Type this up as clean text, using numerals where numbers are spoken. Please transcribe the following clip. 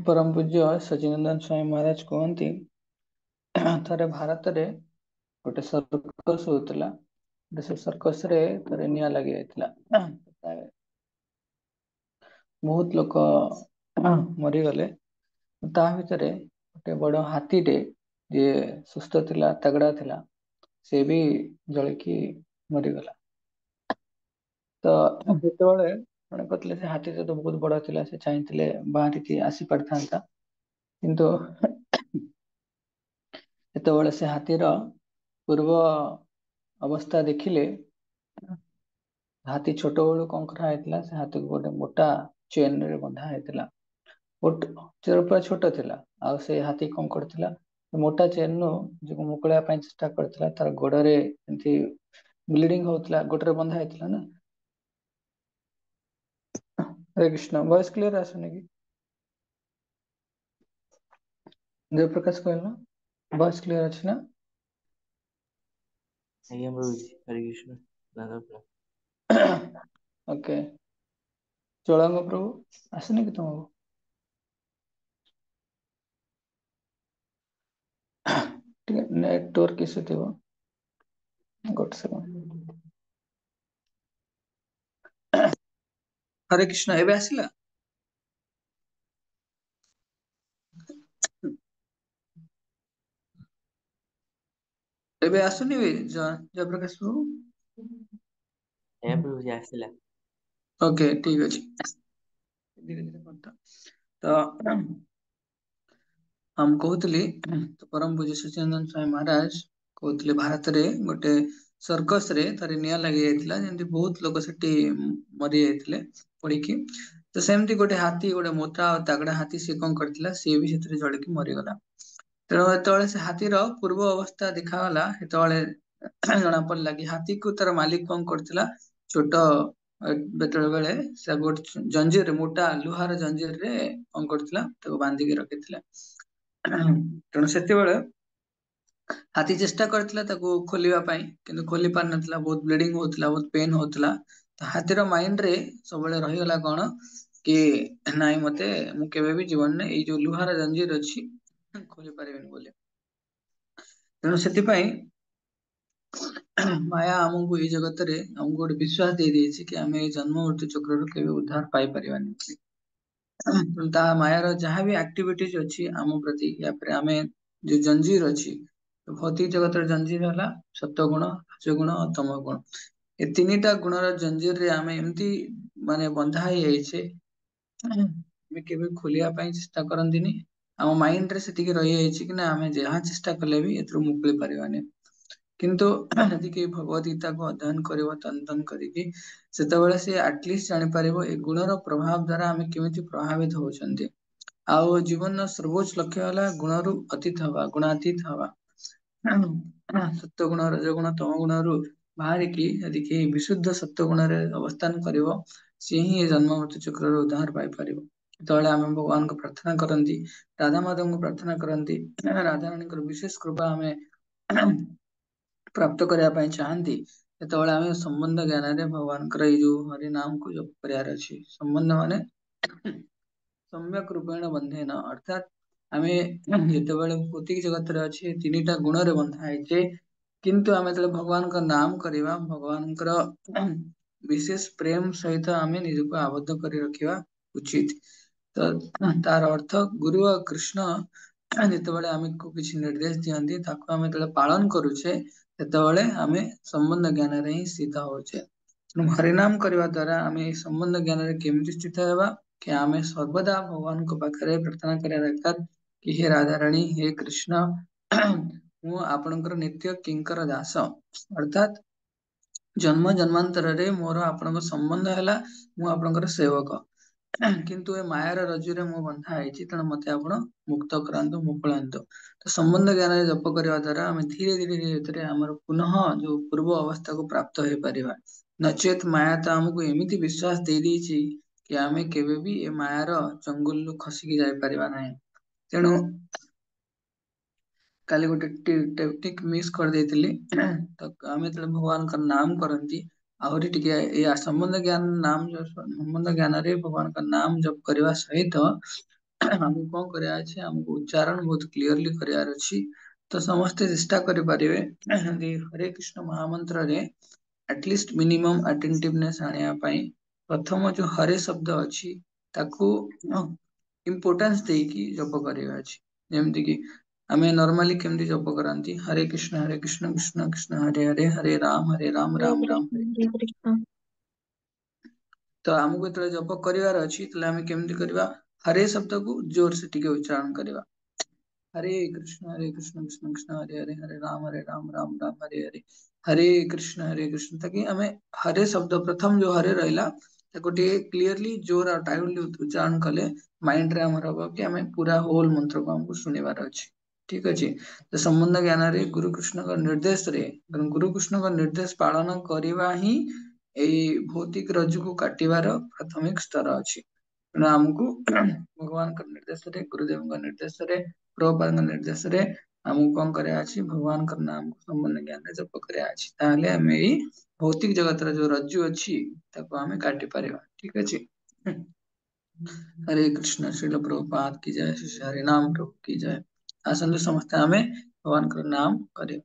परम पूज्य सचिनंदन स्वामी महाराज कहती थरे भारत रे गोटे सर्कस होता से सर्कस रे थरे निया लगी जाता बहुत लोक मरीगले ता भितरे गोटे बड़ हाथीटे जे सुस्थ थिला तगड़ा थिला से भी जलिकी मरीगला। तो जेतेबेले मने कहते से हाथी तो बहुत बड़ा थिला से चाहिए बाहरी आसी पारथा किंतु ଯେତେବେଳେ ସେ ହାତୀର ପୂର୍ବ ଅବସ୍ଥା ଦେଖିଲେ ହାତୀ ଛୋଟ ବେଳୁ କଣ କରା ହେଇଥିଲା ସେ ହାତୀକୁ ଗୋଟେ ମୋଟା ଚେନ ରେ ବନ୍ଧା ହେଇଥିଲା। ପୁରା ଛୋଟ ଥିଲା ଆଉ ସେ ହାତୀ କଣ କରିଥିଲା ମୋଟା ଚେନ ରୁ ମୁକୁଳିବା ପାଇଁ ଚେଷ୍ଟା କରିଥିଲା ତାର ଗୋଡରେ ଏମିତି ବ୍ଲିଡିଙ୍ଗ ହଉଥିଲା ଗୋଡରେ ବନ୍ଧା ହେଇଥିଲା ନା। ହରେ କୃଷ୍ଣ ଭଏସ କ୍ଲିयर ଆସୁନି କି ଦେव ପ୍ରକାଶ କହିଲ ଭଏସ କ୍ଲିयर ଅଛି ନା। ଆଜ୍ଞା ପ୍ରଭୁଜୀ ହରେ କୃଷ୍ଣ ଦାଦା ପ୍ରଭୁ। ଓକେ ଚଳାଙ୍ଗ ପ୍ରଭୁ ଆସୁନି କି ତୁମକୁ ଟିକେ ନେଟवर्क इशू ଥିବ ଗୋଟେ ସେକେंड। हरे कृष्ण एबे आसिला एबे आसुनी बे जयप्रकाश प्रभु ଆଜ୍ଞା ପ୍ରଭୁଜୀ ଆସିଲା। ओके ठीक अछि धीरे धीरे करता तो हम कहतली तो परम पूज्य सच्चिदानंद स्वामी महाराज कहतले भारत रे गोटे सर्कस रे थरे निया लगी जायतिला जेंति बहुत लोक सेठी मरी जायतिले पड़ीकी तो सेमती गोटे हाथी गोटे मोटा और तगड़ा हाथी से कौन करथिला से भी सेतरे जड़की मरी गला। तेणु जेतेବେଳେ से हाथीर पूर्व अवस्था देखागला सेतेବେଳେ जना पड़ला कि हाथी को तार मालिक कौन करथिला छोट बेतळे बेले से गोटे जंजीर मोटा लुहार जंजीर रे कौन करथिला ताको बांधी के रखिथिला। तेणु सेतेବେଳେ हाथी चेष्टा करथिला ताको खोलिबा ପାଇଁ କିନ୍ତୁ खोली पार नथिला बहुत ब्लीडिंग होथिला बहुत पेन होथिला तो हाथीर माइंड रे सबले रहिगला कोन कि नाइ मते मु केबे भी जीवन ने एई जो लुहार जंजीर अछि खोली पारिबेनी बोली। तेणु सेति ପାଇଁ माया हमको एई जगत रे हमको गोटे विश्वास दे देछि कि हमें एई जन्म मृत्यु चक्र रो केबे उद्धार पाई परिबानी। ता मायार जहाँ भी एक्टिविटीज अछि आम प्रति या फिर आमे जो जंजीर अछि भौतिक जगत रो जंजीर हला सत्व गुण रजोगुण और तमो गुण ए तीनिटा गुणर जंजीर रे आमे एमती माने बंधा हेई जाइछे ଆମେ କେବେ ଖୋଲିବା ପାଇଁ ଚେଷ୍ଟା କରନ୍ତିନି ଆମ ମାଇंड ରେ ସେତିକି ରହି ଯାଇଛି कि ना ଆମେ ଯାହା ଚେଷ୍ଟା କଲେ ବି ଏଥିରୁ ମୁକୁଳି ପାରିବାନି। କିନ୍ତୁ ଯଦି କେହି ଭଗବତ ଗୀତାକୁ ଅଧ୍ୟୟନ କରିବ ତନ୍ତନ କରିକି ସେତେବେଳେ ସେ ଆଟଲିଷ୍ଟ ଜାଣିପାରିବ ଏ ଗୁଣର ପ୍ରଭାବ ଦ୍ଵାରା ଆମେ କେମିତି ପ୍ରଭାବିତ ହଉଛନ୍ତି। ଆଉ ଜୀବନର ସର୍ବୋଚ୍ଚ ଲକ୍ଷ୍ୟ ହେଲା ଗୁଣରୁ ଅତୀତ ହବା ଗୁଣାତୀତ ହବା। ସତ୍ୟ ଗୁଣ ରଜଗୁଣ ତମ ଗୁଣରୁ ବାହାରିକି ଯଦି କେହି ବିଶୁଦ୍ଧ ସତ୍ୟ ଗୁଣରେ ଅବସ୍ଥାନ କରିବ ସିଏ ହିଁ ଏ ଜନ୍ମ ମୃତ୍ୟୁ ଚକ୍ରରୁ ଉଦ୍ଧାର ପାଇପାରିବ। ଯେତେବେଳେ ଆମେ ଭଗବାନଙ୍କୁ ପ୍ରାର୍ଥନା କରନ୍ତି ରାଧା ମାଧବଙ୍କୁ ପ୍ରାର୍ଥନା କରନ୍ତି ରାଧାରାଣୀଙ୍କର ବିଶେଷ କୃପା ଆମେ ପ୍ରାପ୍ତ କରିବା ପାଇଁ ଚାହାନ୍ତି ସେତେବେଳେ ଆମେ ସମ୍ବନ୍ଧ ଜ୍ଞାନରେ ଭଗବାନଙ୍କର ଏଇ ଯୋଉ ହରି ନାମକୁ ଜପ କରିବାର ଅଛି। ସମ୍ବନ୍ଧ ମାନେ ସମ୍ୟକ ରୂପେଣ ବନ୍ଧେନ ଅର୍ଥାତ ଆମେ ଯେତେବେଳେ ଭୌତିକ ଜଗତରେ ଅଛି ତିନିଟା ଗୁଣରେ ବନ୍ଧା ହେଇଛେ କିନ୍ତୁ ଆମେ ଯେତେବେଳେ ଭଗବାନଙ୍କ ନାମ କରିବା ଭଗବାନଙ୍କର ବିଶେଷ ପ୍ରେମ ସହିତ ଆମେ ନିଜକୁ ଆବଦ୍ଧ କରି ରଖିବା ଉଚିତ। ତ ତାର ଅର୍ଥ ଗୁରୁ ଆଉ କୃଷ୍ଣ ଯେତେବେଳେ ଆମକୁ କିଛି ନିର୍ଦ୍ଦେଶ ଦିଅନ୍ତି ତାକୁ ଆମେ ଯେତେବେଳେ ପାଳନ କରୁଛେ ସେତେବେଳେ ଆମେ ସମ୍ବନ୍ଧ ଜ୍ଞାନରେ ହିଁ ସ୍ଥିତ ହଉଛେ। ତେଣୁ ହରିନାମ କରିବା ଦ୍ଵାରା ଆମେ ଏଇ ସମ୍ବନ୍ଧ ଜ୍ଞାନରେ କେମିତି ସ୍ଥିତ ହେବା कि ଆମେ ସର୍ବଦା ଭଗବାନଙ୍କ ପାଖରେ ପ୍ରାର୍ଥନା କରିବା ଦରକାର कि हे ରାଧାରାଣୀ हे କୃଷ୍ଣ ମୁଁ ଆପଣଙ୍କର ନିତ୍ୟ କିଙ୍କର ଦାସ ଅର୍ଥାତ ଜନ୍ମ ଜନ୍ମାନ୍ତରରେ ମୋର ଆପଣଙ୍କ ସମ୍ବନ୍ଧ ହେଲା ମୁଁ ଆପଣଙ୍କର ସେବକ କିନ୍ତୁ ଏ ମାୟାର ରଜ୍ଜୁରେ ମୁଁ ବନ୍ଧା ହେଇଛି ତେଣୁ ମତେ ଆପଣ ମୁକ୍ତ କରାନ୍ତୁ ମୁକୁଳାନ୍ତୁ। ତ ସମ୍ବନ୍ଧ ଜ୍ଞାନରେ ଜପ କରିବା ଦ୍ଵାରା ଆମେ ଧୀରେ ଧୀରେ ଧୀରେ ଧୀରେ ଆମର ପୁନଃ ଯୋଉ ପୂର୍ବ ଅବସ୍ଥାକୁ ପ୍ରାପ୍ତ ହେଇପାରିବା। ନଚେତ ମାୟା ତ ଆମକୁ ଏମିତି ବିଶ୍ୱାସ ଦେଇ ଦେଇଛି कि ଆମେ କେବେ ବି ଏ ମାୟାର ଚଙ୍ଗୁଲରୁ ଖସିକି ଯାଇପାରିବା ନାହିଁ। ତେଣୁ କାଲି ଗୋଟେ ଟେକ୍ନିକ ମିସ୍ କରିଦେଇଥିଲି ତ ଆମେ ଯେତେବେଳେ ଭଗବାନଙ୍କର ନାମ କରନ୍ତି आहरी टिके या संबंध ज्ञान नाम जो संबंध ज्ञान रे भगवान का नाम जप करवा सहित हमको कौन करिया अछि हमको उच्चारण बहुत क्लियरली करियार अछि। तो समस्ते चेष्टा करि परिवे जे हरे कृष्ण महामंत्र रे एटलिस्ट मिनिमम अटेंटिवनेस आनिया पई प्रथम जो हरे शब्द अछि ताकू इम्पोर्टेंस देकी जप करिया अछि। जेमति कि आमे नॉर्मली केमति जप करंती हरे कृष्ण कृष्ण कृष्ण हरे हरे हरे राम हरे राम राम कृष्ण हरे। हरे कृष्ण। तो हमको जो जप करिवार अछि तले आमे केमति करबा हरे शब्द को जोर से टिके उच्चारण करबा हरे कृष्ण कृष्ण कृष्ण हरे हरे हरे राम राम राम हरे हरे हरे कृष्ण ताकि हमें हरे शब्द प्रथम जो हरे रहला ताको टिके क्लियरली जोर और टाइटली उच्चारण कले माइंड रे हमर हबो कि हमें पूरा होल मंत्र को हमको सुनिबार अछि। ठीक अछि। तो संबंध ज्ञान रे गुरु कृष्ण का निर्देश रे गुरु कृष्ण का निर्देश पालन करवा ही एई भौतिक रज्जु को काटिबार प्राथमिक स्तर अछि। तेणु हमको भगवान का निर्देश रे गुरुदेव का निर्देश रे प्रभुपाद का निर्देश रे हमको कौन करे अछि भगवान का नाम को संबंध ज्ञान रे जप करे अछि ताले हमें एई भौतिक जगत रे जो रज्जु अछि ताको हमें काटि परिबा। ठीक अछि। हरे कृष्ण श्रील प्रभुपाद की जय श्री हरि नाम प्रभु की जय। आसन समस्त हमें भगवान का नाम करे।